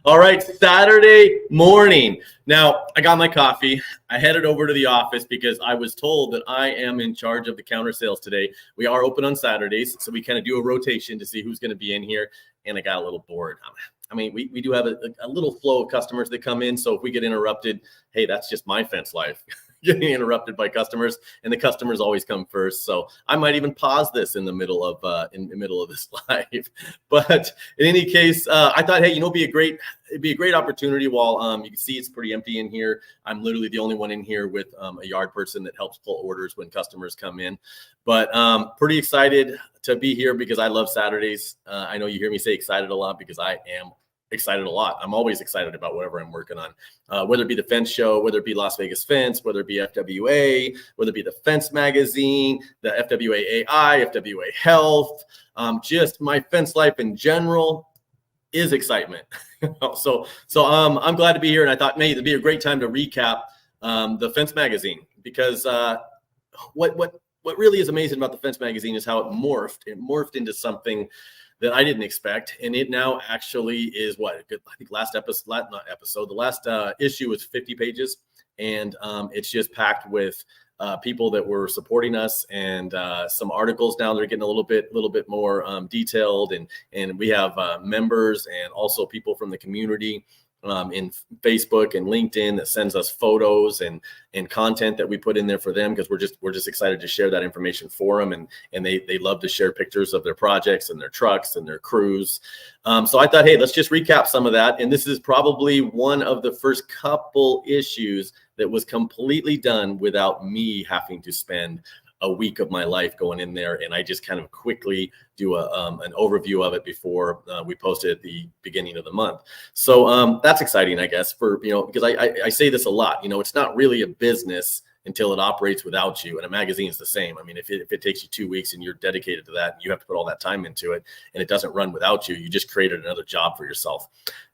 All right, Saturday morning. Now, I got my coffee. I headed over to the office because I was told that I am in charge of the counter sales today. We are open on Saturdays, so we kind of do a rotation to see who's going to be in here. And I got a little bored. I mean, we do have a little flow of customers that come in. So if we get interrupted, hey, that's just my fence life. Getting interrupted by customers, and the customers always come first. So I might even pause this in the middle of this live. But in any case, I thought, hey, it'd be a great opportunity. While you can see it's pretty empty in here. I'm literally the only one in here with a yard person that helps pull orders when customers come in. But pretty excited to be here because I love Saturdays. I know you hear me say excited a lot because I am excited a lot. I'm always excited about whatever I'm working on, whether it be the fence show, whether it be Las Vegas Fence, whether it be FWA, whether it be the Fence Magazine, the FWA AI, FWA Health, just my fence life in general is excitement. So I'm glad to be here, and I thought, maybe it'd be a great time to recap the Fence Magazine because what really is amazing about the Fence Magazine is how it morphed into something that I didn't expect. And it now actually is I think the last issue was 50 pages. And it's just packed with people that were supporting us and some articles now that are getting a little bit more detailed. And we have members and also people from the community in Facebook and LinkedIn that sends us photos and content that we put in there for them because we're just excited to share that information for them, and they love to share pictures of their projects and their trucks and their crews. So I thought, hey, let's just recap some of that. And this is probably one of the first couple issues that was completely done without me having to spend a week of my life going in there, and I just kind of quickly do an overview of it before we post it at the beginning of the month. So that's exciting, I guess, for because I say this a lot. It's not really a business until it operates without you, and a magazine is the same. I mean, if it takes you 2 weeks and you're dedicated to that, and you have to put all that time into it, and it doesn't run without you, you just created another job for yourself.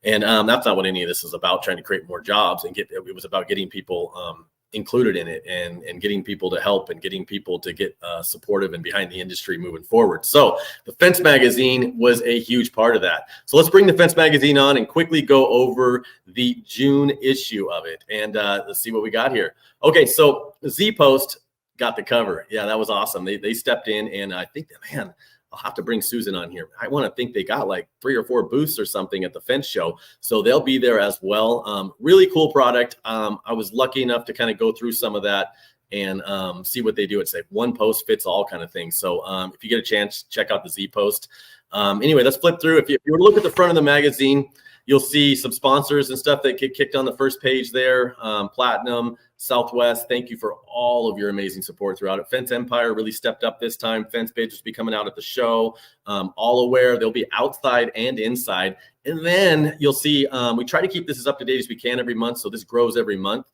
And that's not what any of this is about. Trying to create more jobs it was about getting people included in it and getting people to help and getting people to get supportive and behind the industry moving forward. So the Fence Magazine was a huge part of that. So let's bring the Fence Magazine on and quickly go over the June issue of it. And let's see what we got here. Okay, so Z Post got the cover. Yeah, that was awesome. They stepped in, and I think that, man, I'll have to bring Susan on here. I want to think they got like 3 or 4 booths or something at the fence show. So they'll be there as well. Really cool product. I was lucky enough to kind of go through some of that and see what they do. It's like one post fits all kind of thing. So if you get a chance, check out the Z Post. Anyway, let's flip through. If you were to look at the front of the magazine, you'll see some sponsors and stuff that get kicked on the first page there. Platinum, Southwest, thank you for all of your amazing support throughout it. Fence Empire really stepped up this time. Fence pages will be coming out at the show. All aware, they'll be outside and inside. And then you'll see, we try to keep this as up to date as we can every month. So this grows every month.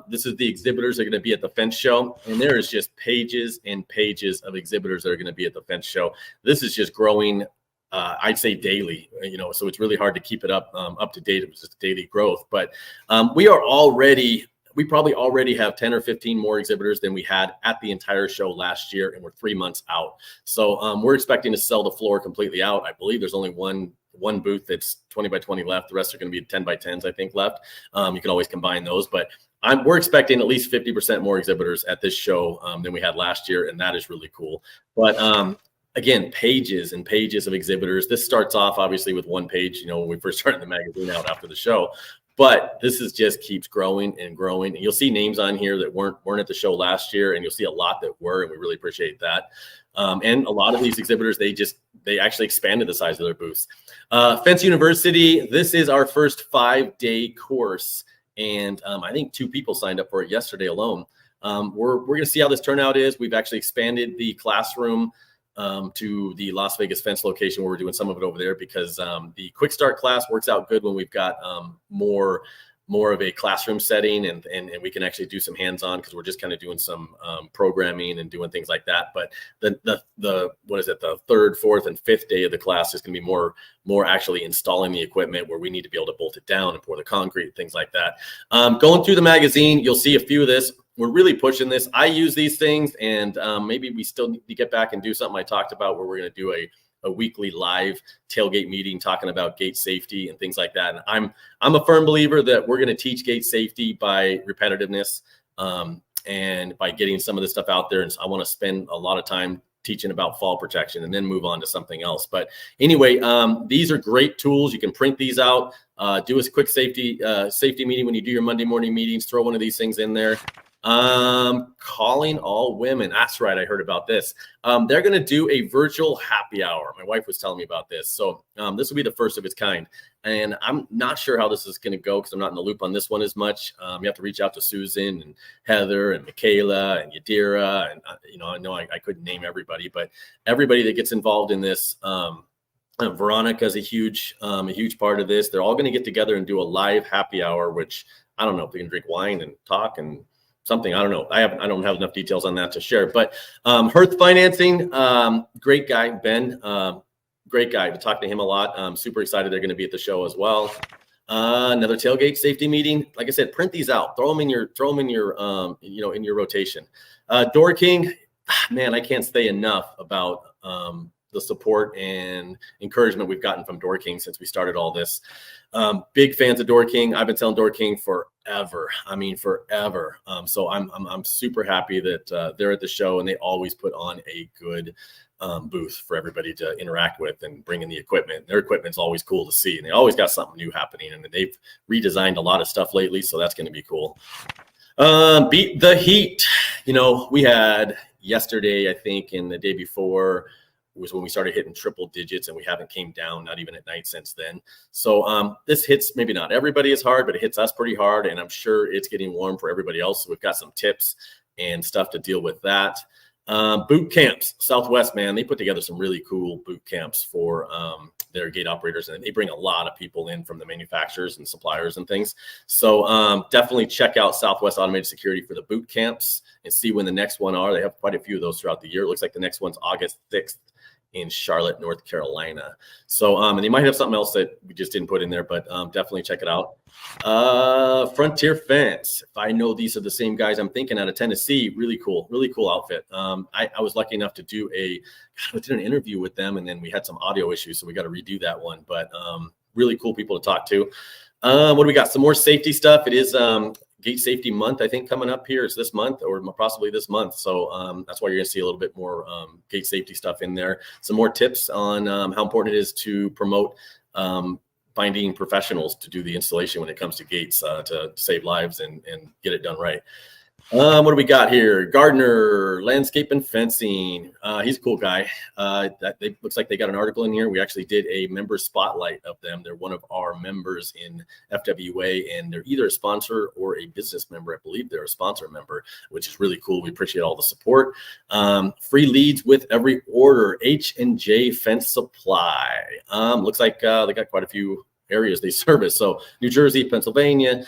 This is the exhibitors that are going to be at the fence show. And there is just pages and pages of exhibitors that are going to be at the fence show. This is just growing, I'd say daily, so it's really hard to keep it up to date. It was just daily growth, but we probably already have 10 or 15 more exhibitors than we had at the entire show last year, and we're 3 months out. So we're expecting to sell the floor completely out. I believe there's only one booth that's 20 by 20 left. The rest are going to be 10 by 10s, I think, left. You can always combine those, but we're expecting at least 50% more exhibitors at this show than we had last year, and that is really cool. But again, pages and pages of exhibitors. This starts off obviously with one page, when we first started the magazine out after the show, but this is just keeps growing and growing. And you'll see names on here that weren't at the show last year, and you'll see a lot that were, and we really appreciate that. And a lot of these exhibitors, they actually expanded the size of their booths. Fence University, this is our first 5-day course, and I think 2 people signed up for it yesterday alone. We're going to see how this turnout is. We've actually expanded the classroom to the Las Vegas Fence location where we're doing some of it over there because the quick start class works out good when we've got more of a classroom setting and we can actually do some hands-on because we're just kind of doing some programming and doing things like that. But the 3rd, 4th, and 5th day of the class is going to be more actually installing the equipment where we need to be able to bolt it down and pour the concrete, things like that. Going through the magazine, you'll see a few of this. We're really pushing this. I use these things, and maybe we still need to get back and do something I talked about where we're going to do a weekly live tailgate meeting talking about gate safety and things like that. And I'm a firm believer that we're going to teach gate safety by repetitiveness and by getting some of this stuff out there. And I want to spend a lot of time teaching about fall protection and then move on to something else. But anyway, these are great tools. You can print these out, do a quick safety meeting when you do your Monday morning meetings, throw one of these things in there. Calling all women. That's right. I heard about this. They're going to do a virtual happy hour. My wife was telling me about this. So this will be the first of its kind. And I'm not sure how this is going to go because I'm not in the loop on this one as much. You have to reach out to Susan and Heather and Michaela and Yadira. And, I know I couldn't name everybody, but everybody that gets involved in this, Veronica is a huge part of this. They're all going to get together and do a live happy hour, which I don't know if they can drink wine and talk and something. I don't know. I don't have enough details on that to share, but Hearth Financing, great guy, Ben, great guy. To talk to him a lot. I'm super excited they're going to be at the show as well. Another tailgate safety meeting. Like I said, print these out, throw them in your in your rotation. Door King, man, I can't say enough about the support and encouragement we've gotten from Door King since we started all this. Big fans of Door King. I've been telling Door King forever. I mean, forever. So I'm super happy that they're at the show and they always put on a good booth for everybody to interact with and bring in the equipment. Their equipment's always cool to see, and they always got something new happening. And they've redesigned a lot of stuff lately, so that's going to be cool. Beat the heat. We had yesterday, I think, and the day before was when we started hitting triple digits, and we haven't came down, not even at night since then. So this hits maybe not everybody as hard, but it hits us pretty hard, and I'm sure it's getting warm for everybody else. So we've got some tips and stuff to deal with that. Boot camps, Southwest, man, they put together some really cool boot camps for their gate operators, and they bring a lot of people in from the manufacturers and suppliers and things. So definitely check out Southwest Automated Security for the boot camps and see when the next one are. They have quite a few of those throughout the year. It looks like the next one's August 6th in Charlotte, North Carolina. So, and they might have something else that we just didn't put in there, but definitely check it out. Frontier Fence. If I know these are the same guys I'm thinking, out of Tennessee, really cool outfit. I was lucky enough to do I did an interview with them, and then we had some audio issues, so we got to redo that one, but really cool people to talk to. What do we got? Some more safety stuff. It is Gate Safety Month, I think, coming up here. It's this month or possibly this month. So that's why you're going to see a little bit more gate safety stuff in there. Some more tips on how important it is to promote finding professionals to do the installation when it comes to gates to save lives and get it done right. What do we got here? Gardner Landscape and Fencing. He's a cool guy. Looks like they got an article in here. We actually did a member spotlight of them. They're one of our members in FWA, and they're either a sponsor or a business member. I believe they're a sponsor member, which is really cool. We appreciate all the support. Free leads with every order. H&J Fence Supply. Looks like they got quite a few areas they service. So New Jersey, Pennsylvania,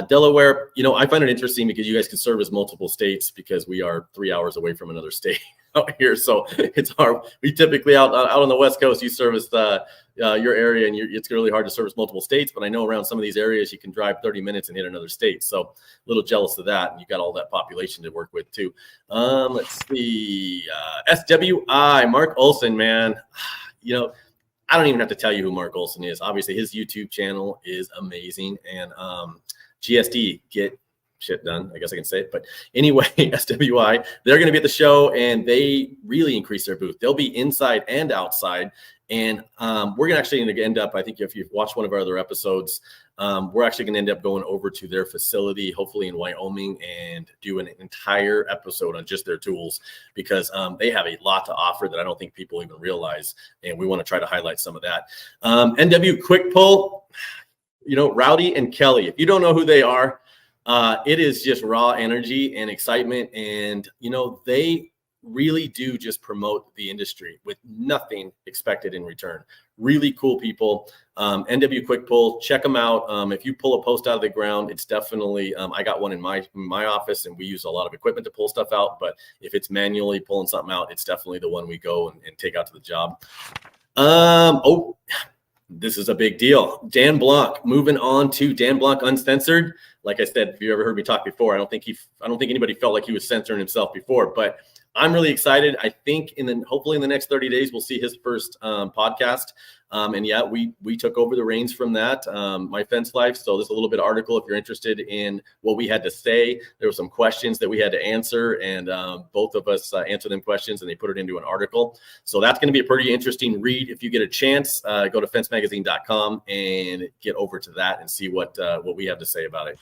Delaware. I find it interesting because you guys can service multiple states because we are 3 hours away from another state out here. So it's hard. We typically out on the West Coast, you service your area, and it's really hard to service multiple states. But I know around some of these areas, you can drive 30 minutes and hit another state. So a little jealous of that. And you got all that population to work with too. Let's see. SWI, Mark Olson, man. I don't even have to tell you who Mark Olson is. Obviously, his YouTube channel is amazing. And GSD, Get Shit Done, I guess I can say it. But anyway, SWI, they're going to be at the show, and they really increase their booth. They'll be inside and outside. And we're actually going to end up, I think if you've watched one of our other episodes, we're actually going to end up going over to their facility, hopefully in Wyoming, and do an entire episode on just their tools, because they have a lot to offer that I don't think people even realize. And we want to try to highlight some of that. NW Quick Pull, Rowdy and Kelly. If you don't know who they are, it is just raw energy and excitement. And, they really do just promote the industry with nothing expected in return. Really cool people. NW Quick Pull, check them out. If you pull a post out of the ground, it's definitely, I got one in my office, and we use a lot of equipment to pull stuff out. But if it's manually pulling something out, it's definitely the one we go and take out to the job. This is a big deal. Dan Blanc, moving on to Dan Blanc Uncensored. Like I said, if you ever heard me talk before, I don't think anybody felt like he was censoring himself before, but I'm really excited. I think hopefully in the next 30 days, we'll see his first podcast. And yeah, we took over the reins from that, My Fence Life. So there's a little bit of article if you're interested in what we had to say. There were some questions that we had to answer, and both of us answered them questions, and they put it into an article. So that's going to be a pretty interesting read. If you get a chance, go to fencemagazine.com and get over to that and see what we have to say about it.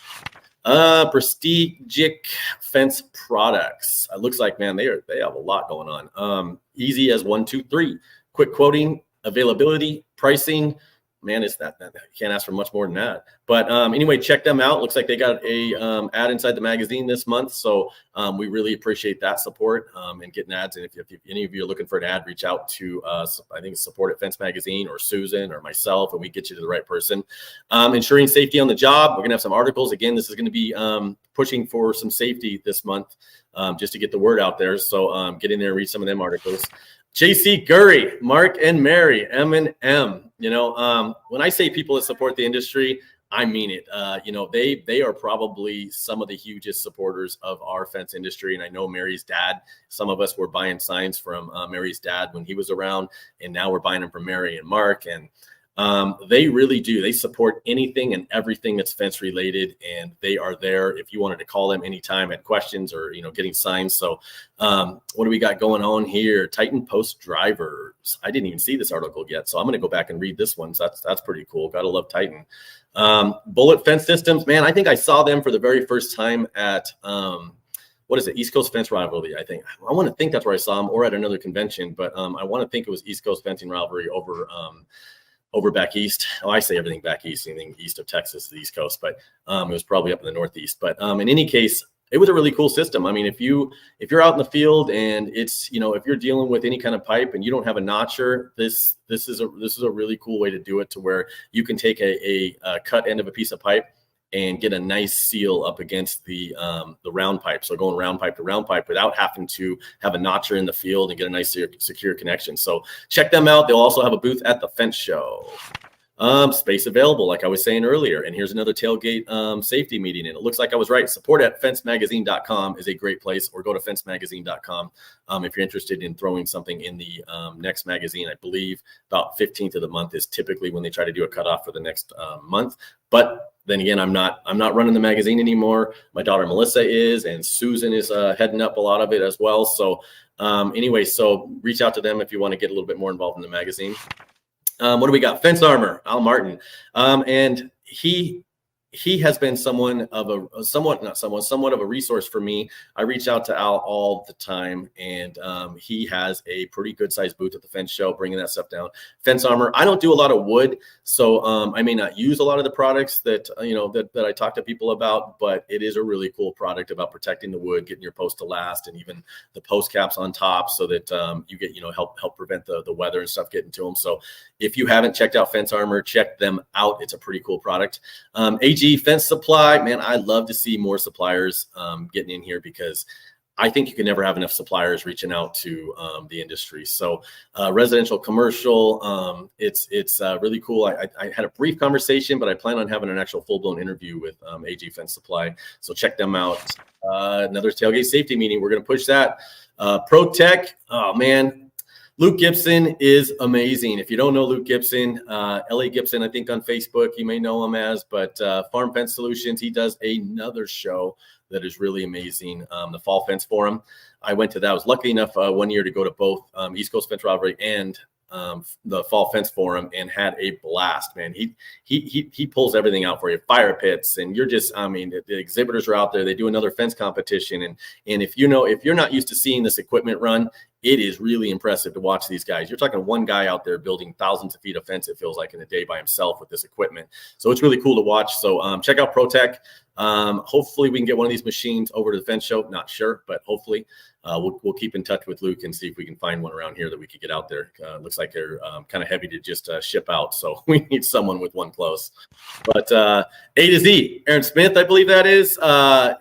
Prestigic Fence Products. It looks like, man, they have a lot going on. Easy as 1, 2, 3. Quick quoting, availability, pricing. Man, it's that you can't ask for much more than that. But anyway, check them out. Looks like they got a ad inside the magazine this month. So we really appreciate that support and getting ads. And if any of you are looking for an ad, reach out to us. I think it's support at Fence Magazine or Susan or myself, and we get you to the right person. Ensuring safety on the job. We're going to have some articles. Again, this is going to be pushing for some safety this month just to get the word out there. So get in there and read some of them articles. JC Gurry, Mark and Mary, M&M. When I say people that support the industry, I mean it. They are probably some of the hugest supporters of our fence industry. And I know Mary's dad, some of us were buying signs from Mary's dad when he was around, and now we're buying them from Mary and Mark. And they really do. They support anything and everything that's fence related, and they are there if you wanted to call them anytime at questions or, getting signs. So what do we got going on here? Titan Post Drivers. I didn't even see this article yet, so I'm going to go back and read this one. So that's pretty cool. Gotta love Titan. Bullet Fence Systems. Man, I think I saw them for the very first time at what is it? East Coast Fence Rivalry, I think. I want to think that's where I saw them, or at another convention, but I want to think it was East Coast Fencing Rivalry over back east. Oh, I say everything back east, anything east of Texas, the East Coast, but it was probably up in the Northeast. But in any case, it was a really cool system. I mean, if you're out in the field and it's, if you're dealing with any kind of pipe and you don't have a notcher, this is a really cool way to do it, to where you can take a cut end of a piece of pipe and get a nice seal up against the round pipe. So going round pipe to round pipe without having to have a notcher in the field and get a nice secure connection. So check them out. They'll also have a booth at the Fence Show. Space available, like I was saying earlier. And here's another tailgate safety meeting. And it looks like I was right. Support at fencemagazine.com is a great place, or go to fencemagazine.com if you're interested in throwing something in the next magazine. I believe about 15th of the month is typically when they try to do a cutoff for the next month. But then again, I'm not running the magazine anymore. My daughter Melissa is, and Susan is heading up a lot of it as well. So anyway, so reach out to them if you want to get a little bit more involved in the magazine. What do we got? Fence Armor, Al Martin. And he has been somewhat of a resource for me. I reach out to Al all the time, and he has a pretty good sized booth at the Fence Show, bringing that stuff down. Fence Armor. I don't do a lot of wood, so I may not use a lot of the products that I talk to people about, but it is a really cool product about protecting the wood, getting your post to last, and even the post caps on top, so that you get help prevent the weather and stuff getting to them. So if you haven't checked out Fence Armor, check them out. It's a pretty cool product. AG Fence Supply, man, I love to see more suppliers getting in here, because I think you can never have enough suppliers reaching out to the industry. So residential, commercial, it's really cool. I had a brief conversation, but I plan on having an actual full-blown interview with AG Fence Supply. So check them out. Another tailgate safety meeting. We're going to push that. ProTech, oh man, Luke Gibson is amazing. If you don't know Luke Gibson, LA Gibson, I think on Facebook, you may know him as, but Farm Fence Solutions, he does another show that is really amazing, the Fall Fence Forum. I went to that. I was lucky enough 1 year to go to both East Coast Fence Rivalry and the Fall Fence Forum, and had a blast, man. He pulls everything out for you, fire pits, and you're just, the exhibitors are out there. They do another fence competition, and if you're not used to seeing this equipment run, it is really impressive to watch these guys. You're talking one guy out there building thousands of feet of fence, it feels like, in a day by himself with this equipment. So it's really cool to watch. So check out ProTech. Hopefully we can get one of these machines over to the Fence Show. Not sure, but hopefully we'll keep in touch with Luke and see if we can find one around here that we could get out there. Looks like they're kind of heavy to just ship out, so we need someone with one close. But A to Z, Aaron Smith, I believe that is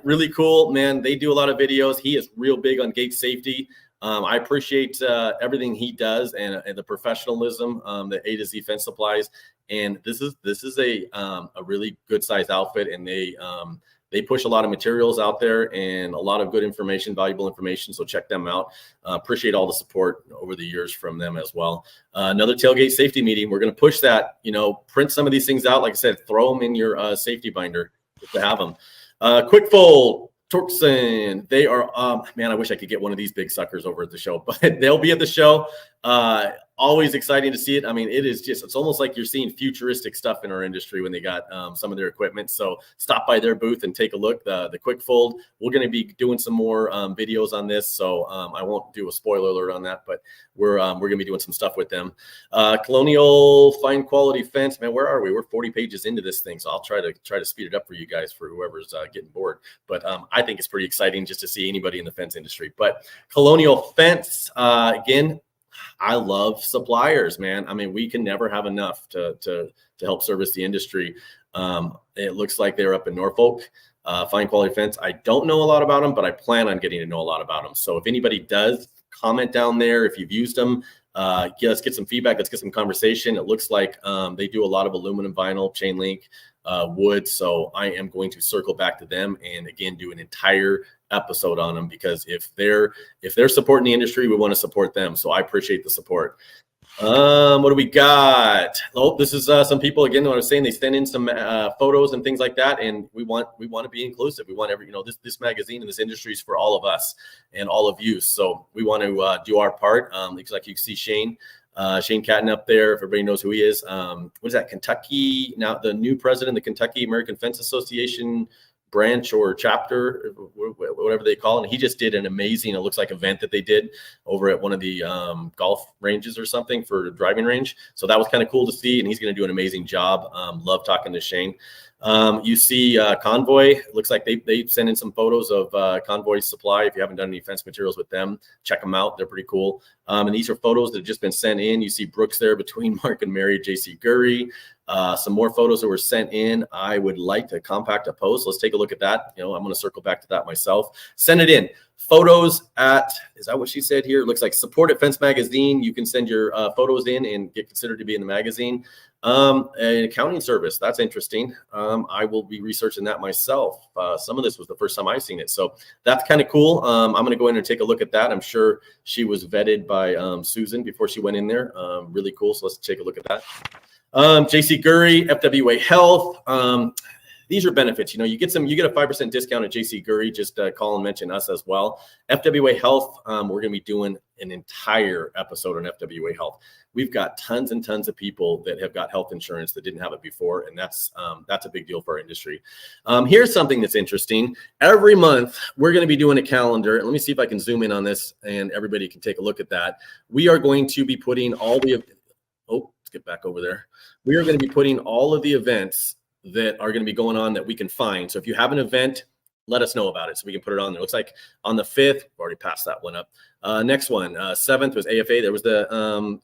really cool, man. They do a lot of videos. He is real big on gate safety. I appreciate everything he does, and the professionalism that A to Z Fence supplies. And this is a really good sized outfit, and they They push a lot of materials out there and a lot of good information, valuable information. So check them out. Appreciate all the support over the years from them as well. Another tailgate safety meeting. We're going to push that, print some of these things out. Like I said, throw them in your safety binder just to have them. Quick Fold, Torkson, they are, man, I wish I could get one of these big suckers over at the show, but they'll be at the show. Always exciting to see it. I mean, it's almost like you're seeing futuristic stuff in our industry when they got some of their equipment. So stop by their booth and take a look. The Quick Fold, we're going to be doing some more videos on this. So I won't do a spoiler alert on that, but we're going to be doing some stuff with them. Colonial Fine Quality Fence, man, where are we? We're 40 pages into this thing. So I'll try to speed it up for you guys, for whoever's getting bored. But I think it's pretty exciting just to see anybody in the fence industry. But Colonial Fence, again, I love suppliers, man. I mean, we can never have enough to help service the industry. It looks like they're up in Norfolk. Fine Quality Fence. I don't know a lot about them, but I plan on getting to know a lot about them. So if anybody does, comment down there if you've used them. Let's get some feedback. Let's get some conversation. It looks like they do a lot of aluminum, vinyl, chain link, wood. So I am going to circle back to them and again do an entire episode on them, because if they're supporting the industry, we want to support them. So I appreciate the support. What do we got? Oh, this is some people, again, what I was saying, they send in some photos and things like that, and we want to be inclusive. We want this magazine and this industry is for all of us and all of you. So we want to do our part. Looks like you can see Shane Catton up there, if everybody knows who he is. What is that? Kentucky, now the new president of the Kentucky American Fence Association branch or chapter, whatever they call it. And he just did an amazing, it looks like, event that they did over at one of the golf ranges or something for driving range. So that was kind of cool to see, and he's going to do an amazing job. Love talking to Shane. You see Convoy, it looks like they sent in some photos of Convoy Supply. If you haven't done any fence materials with them, check them out. They're pretty cool. And these are photos that have just been sent in. You see Brooks there between Mark and Mary, JC Gurry. Some more photos that were sent in. I would like to compact a post. Let's take a look at that. I'm going to circle back to that myself. Send it in. Photos at, is that what she said here? It looks like support at Fence Magazine. You can send your photos in and get considered to be in the magazine. An accounting service. That's interesting. I will be researching that myself. Some of this was the first time I've seen it. So that's kind of cool. I'm going to go in and take a look at that. I'm sure she was vetted by Susan before she went in there. Really cool. So let's take a look at that. JC Gurry, FWA Health. These are benefits. You get a 5% discount at JC Gurry. Just call and mention us as well. FWA Health, we're going to be doing an entire episode on FWA Health. We've got tons and tons of people that have got health insurance that didn't have it before, and that's a big deal for our industry. Here's something that's interesting. Every month, we're going to be doing a calendar. Let me see if I can zoom in on this, and everybody can take a look at that. We are going to be putting all the let's get back over there. We are going to be putting all of the events that are going to be going on that we can find. So if you have an event, let us know about it so we can put it on there. It looks like on the 5th, we've already passed that one up. Next one, 7th was AFA. There was the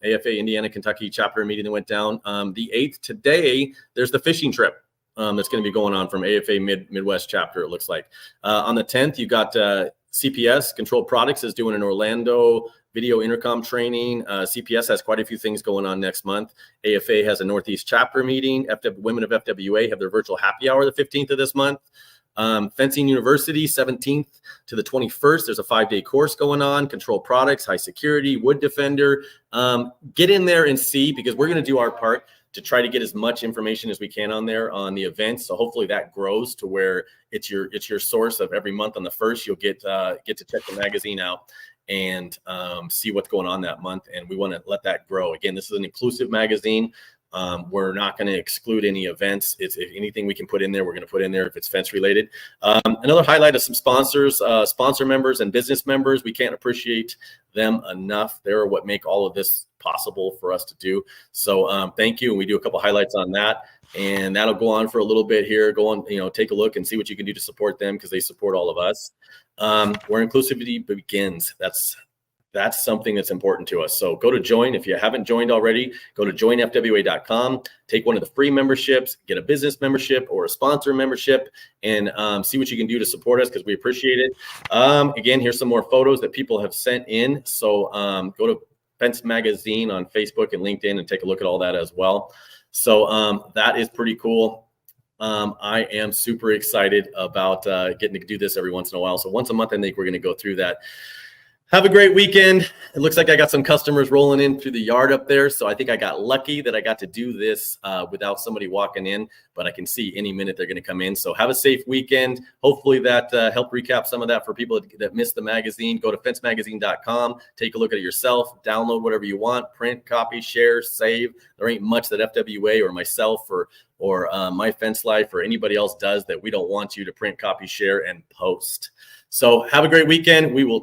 AFA Indiana, Kentucky chapter meeting that went down. The 8th, today, there's the fishing trip that's going to be going on from AFA Midwest chapter, it looks like. On the 10th, you got CPS, Controlled Products, is doing an Orlando video intercom training. CPS has quite a few things going on next month. AFA has a Northeast chapter meeting. Women of FWA have their virtual happy hour the 15th of this month. Fencing University, 17th to the 21st. There's a 5-day course going on. Controlled Products, High Security, Wood Defender. Get in there and see, because we're going to do our part to try to get as much information as we can on there on the events. So hopefully that grows to where it's your source of every month. On the 1st, you'll get to check the magazine out and see what's going on that month. And we want to let that grow. Again, this is an inclusive magazine. We're not going to exclude any events. If anything we can put in there, we're going to put in there if it's fence related. Another highlight of some sponsors, sponsor members and business members. We can't appreciate them enough. They're what make all of this possible for us to do. So thank you. And we do a couple highlights on that. And that'll go on for a little bit here. Go on, take a look and see what you can do to support them, because they support all of us. Where inclusivity begins. That's something that's important to us. So go to join. If you haven't joined already, go to joinfwa.com, take one of the free memberships, get a business membership or a sponsor membership, and see what you can do to support us, because we appreciate it. Again, here's some more photos that people have sent in. So go to Fence Magazine on Facebook and LinkedIn and take a look at all that as well. So that is pretty cool. I am super excited about getting to do this every once in a while. So once a month, I think we're going to go through that. Have a great weekend. It looks like I got some customers rolling in through the yard up there. So I think I got lucky that I got to do this without somebody walking in, but I can see any minute they're going to come in. So have a safe weekend. Hopefully that helped recap some of that for people that missed the magazine. Go to fencemagazine.com, take a look at it yourself, download whatever you want, print, copy, share, save. There ain't much that FWA or myself or My Fence Life or anybody else does that we don't want you to print, copy, share, and post. So have a great weekend. We will